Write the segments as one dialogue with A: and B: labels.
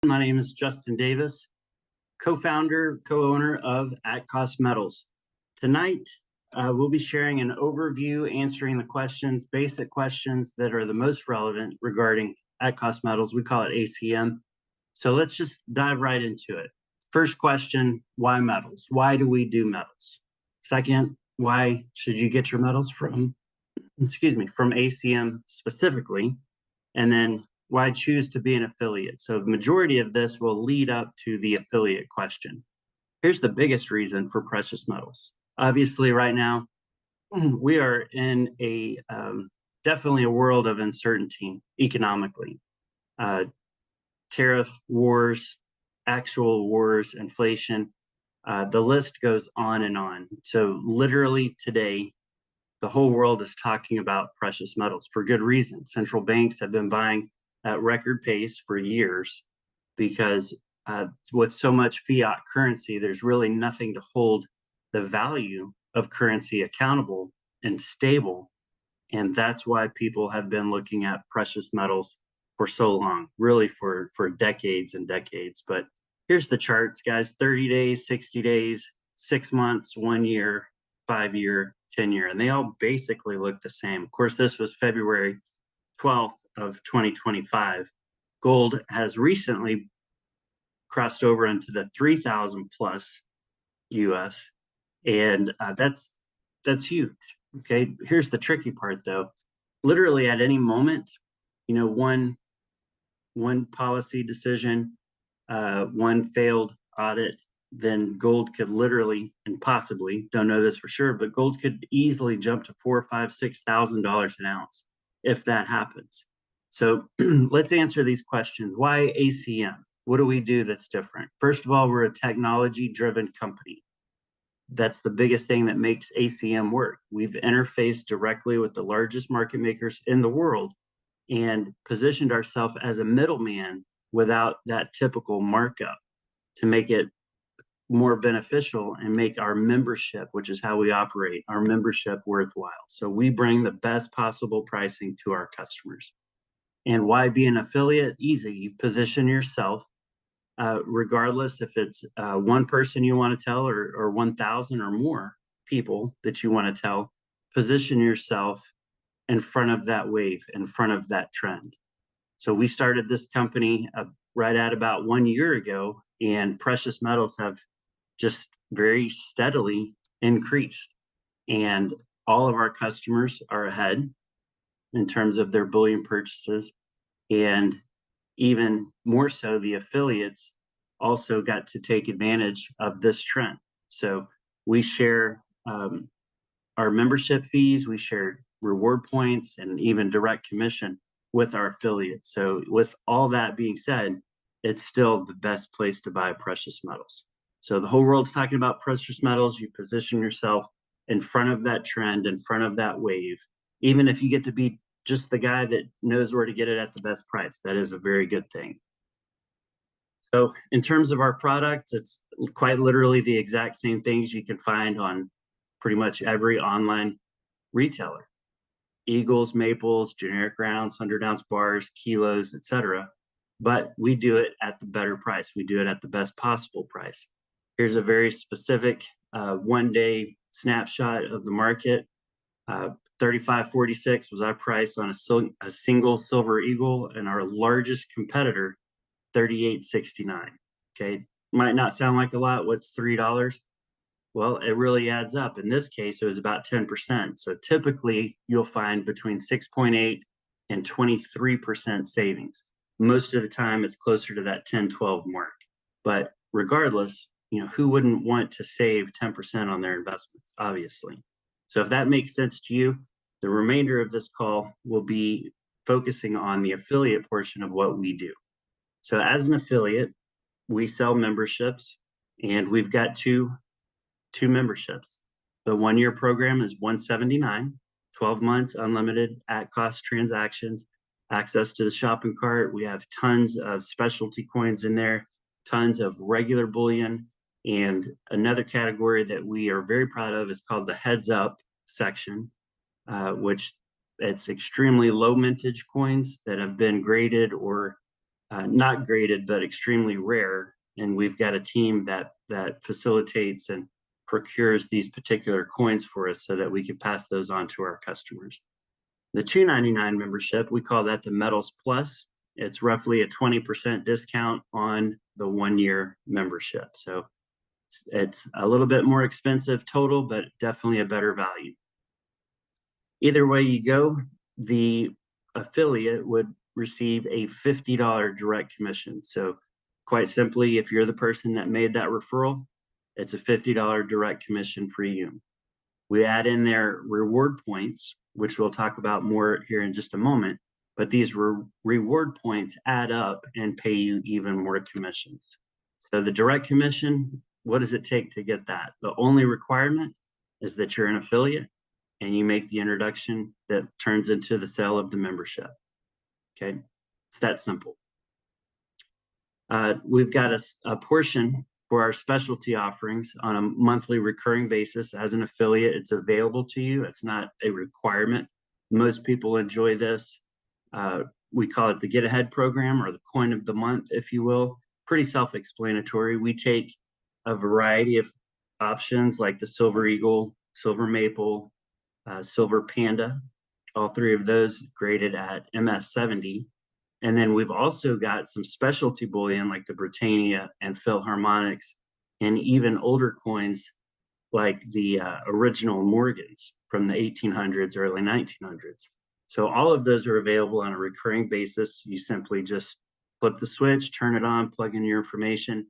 A: My name is Justin Davis, co-founder, co-owner of At Cost Metals. Tonight, we'll be sharing an overview, answering the questions, basic questions that are the most relevant regarding At Cost Metals. We call it ACM. So let's just dive right into it. First question, why metals? Why do we do metals? Second, why should you get your metals from ACM specifically? And then why choose to be an affiliate? So the majority of this will lead up to the affiliate question. Here's the biggest reason for precious metals. Obviously, right now, we are in a definitely a world of uncertainty economically. Tariff wars, actual wars, inflation, the list goes on and on. So literally today, the whole world is talking about precious metals for good reason. Central banks have been buying at record pace for years because with so much fiat currency, there's really nothing to hold the value of currency accountable and stable. And that's why people have been looking at precious metals for so long, really for decades and decades. But here's the charts, guys: 30 days, 60 days, 6 months, 1 year, 5 year, 10 year, and they all basically look the same. Of course, this was February 12th of 2025. Gold has recently crossed over into the 3,000 plus US, and that's huge. Okay, here's the tricky part though. Literally at any moment, one policy decision, one failed audit, then gold could literally and possibly, don't know this for sure, but gold could easily jump to $4,000, $5,000, $6,000 an ounce if that happens. So let's answer these questions. Why ACM? What do we do that's different? First of all, we're a technology-driven company. That's the biggest thing that makes ACM work. We've interfaced directly with the largest market makers in the world and positioned ourselves as a middleman without that typical markup to make it more beneficial and make our membership, which is how we operate, our membership worthwhile. So we bring the best possible pricing to our customers. And why be an affiliate? Easy. You position yourself, regardless if it's one person you want to tell or 1,000 or more people that you want to tell, position yourself in front of that wave, in front of that trend. So we started this company right at about 1 year ago, and precious metals have just very steadily increased. And all of our customers are ahead in terms of their bullion purchases. And even more so, the affiliates also got to take advantage of this trend. So we share our membership fees, we share reward points, and even direct commission with our affiliates. So with all that being said, it's still the best place to buy precious metals. So the whole world's talking about precious metals. You position yourself in front of that trend, in front of that wave. Even if you get to be just the guy that knows where to get it at the best price, that is a very good thing. So in terms of our products, it's quite literally the exact same things you can find on pretty much every online retailer. Eagles, maples, generic rounds, 100-ounce bars, kilos, etc. But we do it at the better price. We do it at the best possible price. Here's a very specific one-day snapshot of the market. 35.46 was our price on a single silver eagle, and our largest competitor, 38.69. Okay, might not sound like a lot. What's $3? Well, it really adds up. In this case, it was about 10%. So typically, you'll find between 6.8 and 23% savings. Most of the time, it's closer to that 10-12 mark. But regardless, who wouldn't want to save 10% on their investments, obviously? So if that makes sense to you, the remainder of this call will be focusing on the affiliate portion of what we do. So as an affiliate, we sell memberships, and we've got two memberships. The 1-year program is $179, 12 months unlimited at cost transactions, access to the shopping cart. We have tons of specialty coins in there, tons of regular bullion, and another category that we are very proud of is called the heads up section, which it's extremely low mintage coins that have been graded or not graded, but extremely rare. And we've got a team that facilitates and procures these particular coins for us so that we can pass those on to our customers. The $2.99 membership, we call that the Metals Plus. It's roughly a 20% discount on the 1-year membership. So it's a little bit more expensive total, but definitely a better value. Either way you go, the affiliate would receive a $50 direct commission. So quite simply, if you're the person that made that referral, it's a $50 direct commission for you. We add in their reward points, which we'll talk about more here in just a moment, but these reward points add up and pay you even more commissions. So the direct commission, what does it take to get that? The only requirement is that you're an affiliate and you make the introduction that turns into the sale of the membership. Okay, it's that simple. We've got a portion for our specialty offerings on a monthly recurring basis. As an affiliate, it's available to you. It's not a requirement. Most people enjoy this. We call it the Get Ahead program, or the coin of the month, if you will. Pretty self-explanatory. We take a variety of options like the Silver Eagle, Silver Maple, Silver Panda, all three of those graded at MS70. And then we've also got some specialty bullion like the Britannia and Philharmonics, and even older coins like the original Morgans from the 1800s, early 1900s. So all of those are available on a recurring basis. You simply just flip the switch, turn it on, plug in your information.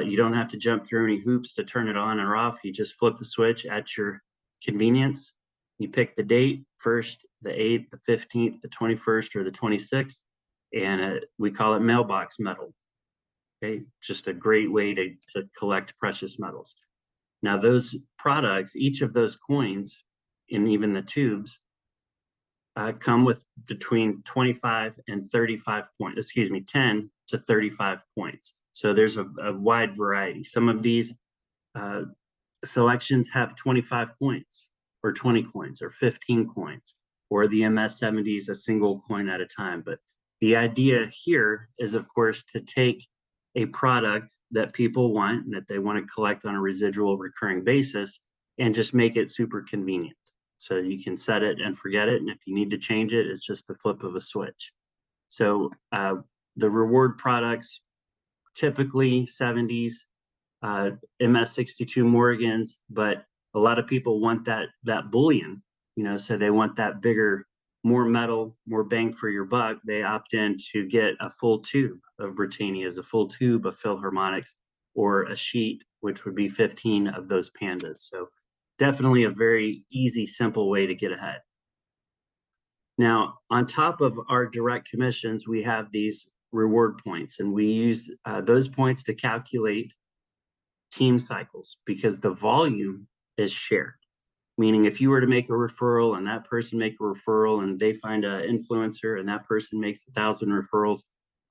A: You don't have to jump through any hoops to turn it on or off. You just flip the switch at your convenience. You pick the date, 1st, the 8th, the 15th, the 21st, or the 26th. And we call it mailbox metal. Okay, just a great way to collect precious metals. Now those products, each of those coins, and even the tubes, come with between 25 and 35 points, 10 to 35 points. So there's a wide variety. Some of these selections have 25 coins, or 20 coins, or 15 coins, or the MS70s, a single coin at a time. But the idea here is, of course, to take a product that people want and that they want to collect on a residual recurring basis and just make it super convenient. So you can set it and forget it. And if you need to change it, it's just the flip of a switch. So the reward products, typically 70s, MS62 Morgans, but a lot of people want that bullion, so they want that bigger, more metal, more bang for your buck. They opt in to get a full tube of Britannias, a full tube of Philharmonics, or a sheet, which would be 15 of those pandas. So definitely a very easy, simple way to get ahead. Now, on top of our direct commissions, we have these reward points, and we use those points to calculate team cycles, because the volume is shared. Meaning if you were to make a referral and that person make a referral and they find an influencer and that person makes 1,000 referrals,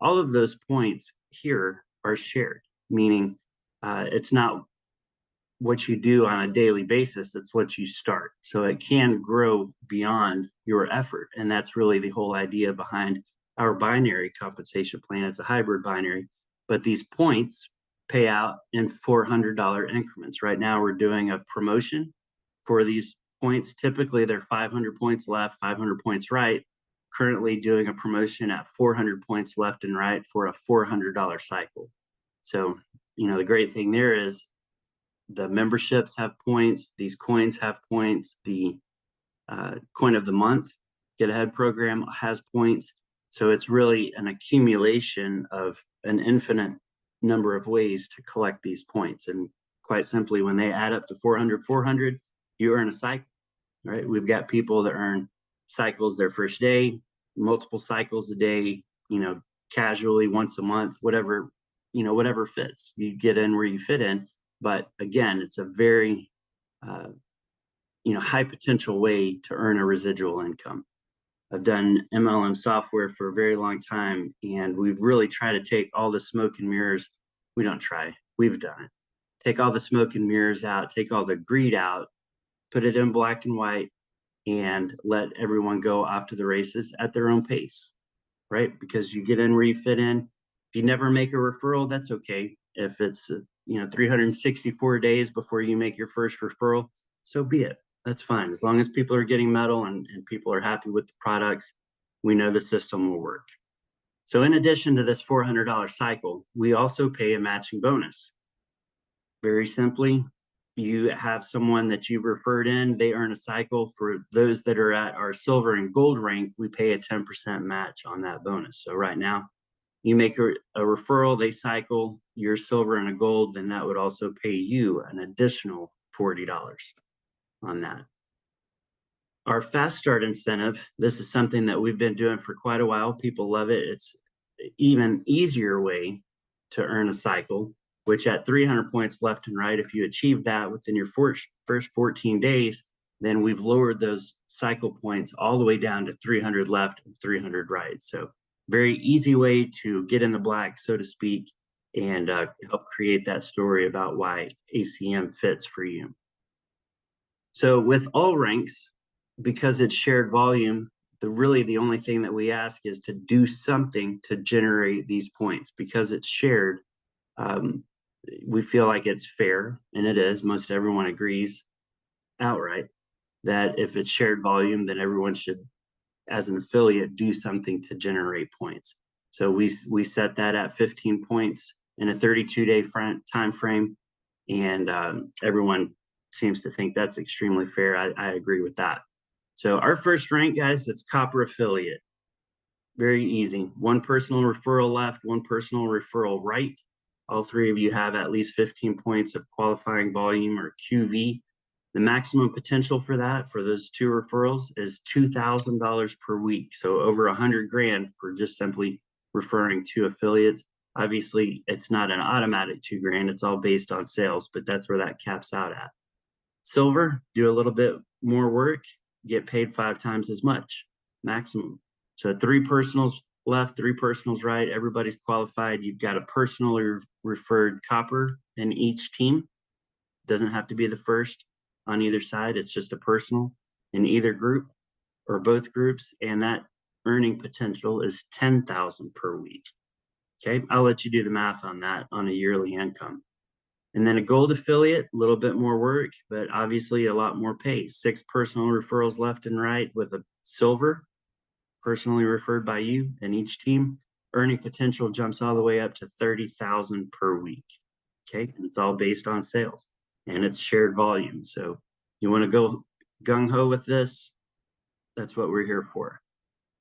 A: all of those points here are shared. Meaning it's not what you do on a daily basis, it's what you start. So it can grow beyond your effort. And that's really the whole idea behind our binary compensation plan. It's a hybrid binary, but these points pay out in $400 increments. Right now we're doing a promotion for these points. Typically they're 500 points left, 500 points right. Currently doing a promotion at 400 points left and right for a $400 cycle. So, the great thing there is the memberships have points, these coins have points, the coin of the month Get Ahead program has points. So it's really an accumulation of an infinite number of ways to collect these points. And quite simply, when they add up to 400, you earn a cycle, right? We've got people that earn cycles their first day, multiple cycles a day, casually once a month, whatever fits. You get in where you fit in. But again, it's a very, high potential way to earn a residual income. I've done MLM software for a very long time, and we've really tried to take all the smoke and mirrors. We don't try, we've done it. Take all the smoke and mirrors out, take all the greed out, put it in black and white, and let everyone go off to the races at their own pace, right? Because you get in where you fit in, If you never make a referral, that's okay. If it's 364 days before you make your first referral, so be it. That's fine. As long as people are getting metal and people are happy with the products, we know the system will work. So in addition to this $400 cycle, we also pay a matching bonus. Very simply, you have someone that you referred in, they earn a cycle. For those that are at our silver and gold rank, we pay a 10% match on that bonus. So right now, you make a referral, they cycle, you're silver and a gold, then that would also pay you an additional $40 on that. Our fast start incentive, this is something that we've been doing for quite a while. People love it. It's an even easier way to earn a cycle, which at 300 points left and right, if you achieve that within your first 14 days, then we've lowered those cycle points all the way down to 300 left and 300 right. So very easy way to get in the black, so to speak, and help create that story about why ACM fits for you. So with all ranks, because it's shared volume, the only thing that we ask is to do something to generate these points. Because it's shared, we feel like it's fair, and it is. Most everyone agrees outright that if it's shared volume, then everyone should, as an affiliate, do something to generate points. So we set that at 15 points in a 32-day time frame, and everyone seems to think that's extremely fair. I agree with that. So our first rank, guys, it's copper affiliate. Very easy. One personal referral left, one personal referral right. All three of you have at least 15 points of qualifying volume, or QV. The maximum potential for that, for those two referrals, is $2,000 per week. So over 100 grand for just simply referring two affiliates. Obviously, it's not an automatic 2 grand. It's all based on sales, but that's where that caps out at. Silver, do a little bit more work, get paid 5 times as much, maximum. So 3 personals left, 3 personals right, everybody's qualified. You've got a personally referred copper in each team. Doesn't have to be the first on either side. It's just a personal in either group or both groups, and that earning potential is $10,000 per week. Okay, I'll let you do the math on that on a yearly income. And then a gold affiliate, a little bit more work, but obviously a lot more pay. 6 personal referrals left and right with a silver, personally referred by you in each team. Earning potential jumps all the way up to $30,000 per week. Okay, and it's all based on sales, and it's shared volume. So you want to go gung-ho with this, that's what we're here for.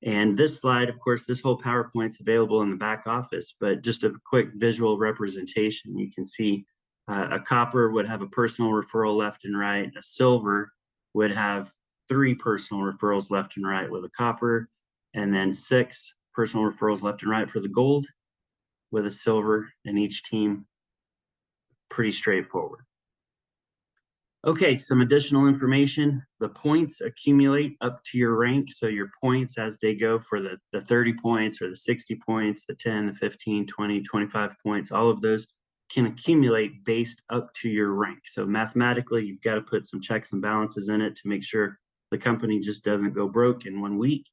A: And this slide, of course, this whole PowerPoint's available in the back office, but just a quick visual representation. You can see a copper would have a personal referral left and right. A silver would have 3 personal referrals left and right with a copper, and then 6 personal referrals left and right for the gold with a silver in each team. Pretty straightforward. Okay, some additional information. The points accumulate up to your rank. So your points as they go for the 30 points or the 60 points, the 10, the 15, 20, 25 points, all of those can accumulate based up to your rank. So mathematically, you've got to put some checks and balances in it to make sure the company just doesn't go broke in 1 week,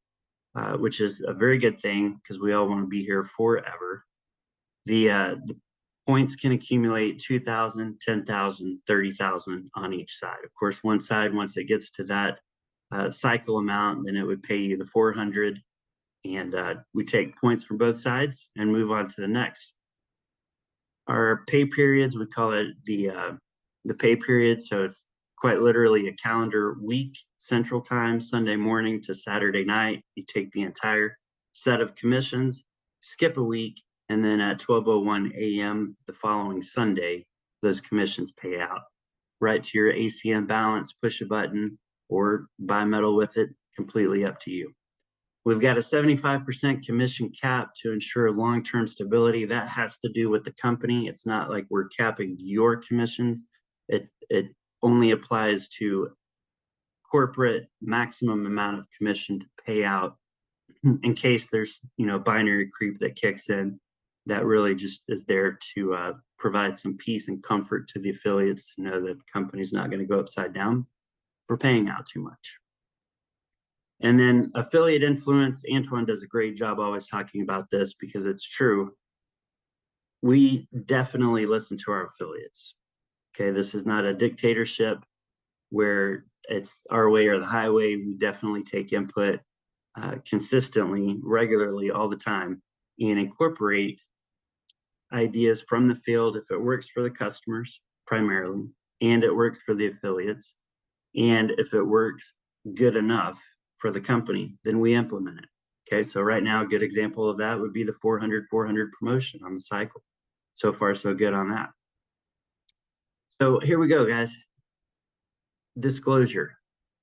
A: which is a very good thing because we all want to be here forever. The points can accumulate 2,000, 10,000, 30,000 on each side. Of course, one side, once it gets to that cycle amount, then it would pay you the 400, and we take points from both sides and move on to the next. Our pay periods, we call it the pay period. So it's quite literally a calendar week, Central Time, Sunday morning to Saturday night. You take the entire set of commissions, skip a week, and then at 12:01 a.m. the following Sunday, those commissions pay out right to your ACM balance. Push a button or buy metal with it, completely up to you. We've got a 75% commission cap to ensure long-term stability. That has to do with the company. It's not like we're capping your commissions. It only applies to corporate maximum amount of commission to pay out in case there's binary creep that kicks in. That really just is there to provide some peace and comfort to the affiliates to know that the company's not going to go upside down for paying out too much. And then affiliate influence, Antoine does a great job always talking about this because it's true. We definitely listen to our affiliates. Okay, this is not a dictatorship where it's our way or the highway. We definitely take input consistently, regularly, all the time, and incorporate ideas from the field if it works for the customers primarily, and it works for the affiliates. And if it works good enough for the company, then we implement it. Okay, so right now, a good example of that would be the 400-400 promotion on the cycle. So far, so good on that. So here we go, guys. Disclosure.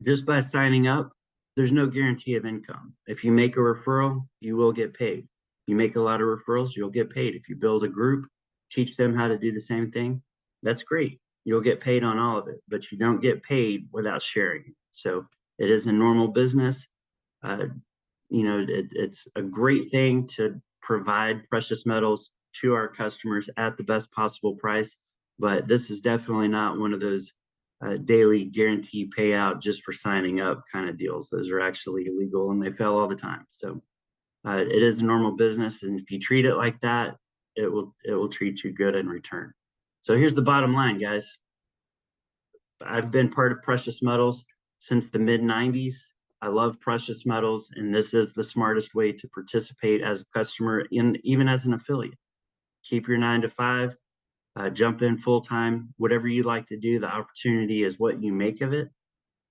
A: Just by signing up, there's no guarantee of income. If you make a referral, you will get paid. You make a lot of referrals, you'll get paid. If you build a group, teach them how to do the same thing, that's great. You'll get paid on all of it, but you don't get paid without sharing. So it is a normal business. Uh, it's a great thing to provide precious metals to our customers at the best possible price, but this is definitely not one of those daily guarantee payout just for signing up kind of deals. Those are actually illegal and they fail all the time. So it is a normal business, and if you treat it like that, it will treat you good in return. So here's the bottom line, guys. I've been part of precious metals since the mid 90s. I love precious metals, and this is the smartest way to participate as a customer, even as an affiliate. Keep your 9 to 5, jump in full time, whatever you like to do. The opportunity is what you make of it.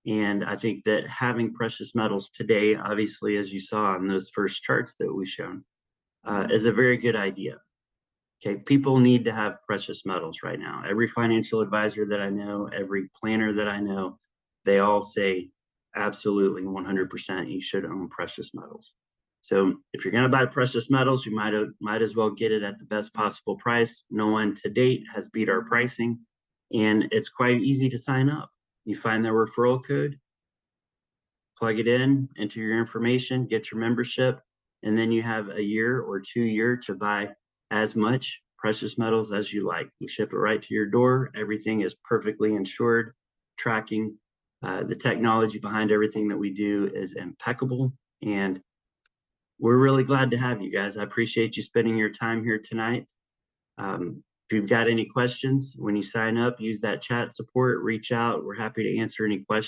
A: And I think that having precious metals today, obviously, as you saw on those first charts that we shown, is a very good idea. Okay, people need to have precious metals right now. Every financial advisor that I know, every planner that I know, they all say absolutely 100% you should own precious metals. So if you're going to buy precious metals, you might as well get it at the best possible price. No one to date has beat our pricing, and it's quite easy to sign up. You find the referral code, plug it in, enter your information, get your membership, and then you have a year or 2 year to buy as much precious metals as you like. We ship it right to your door. Everything is perfectly insured, tracking. The technology behind everything that we do is impeccable, and we're really glad to have you guys. I appreciate you spending your time here tonight. If you've got any questions, when you sign up, use that chat support, reach out. We're happy to answer any questions.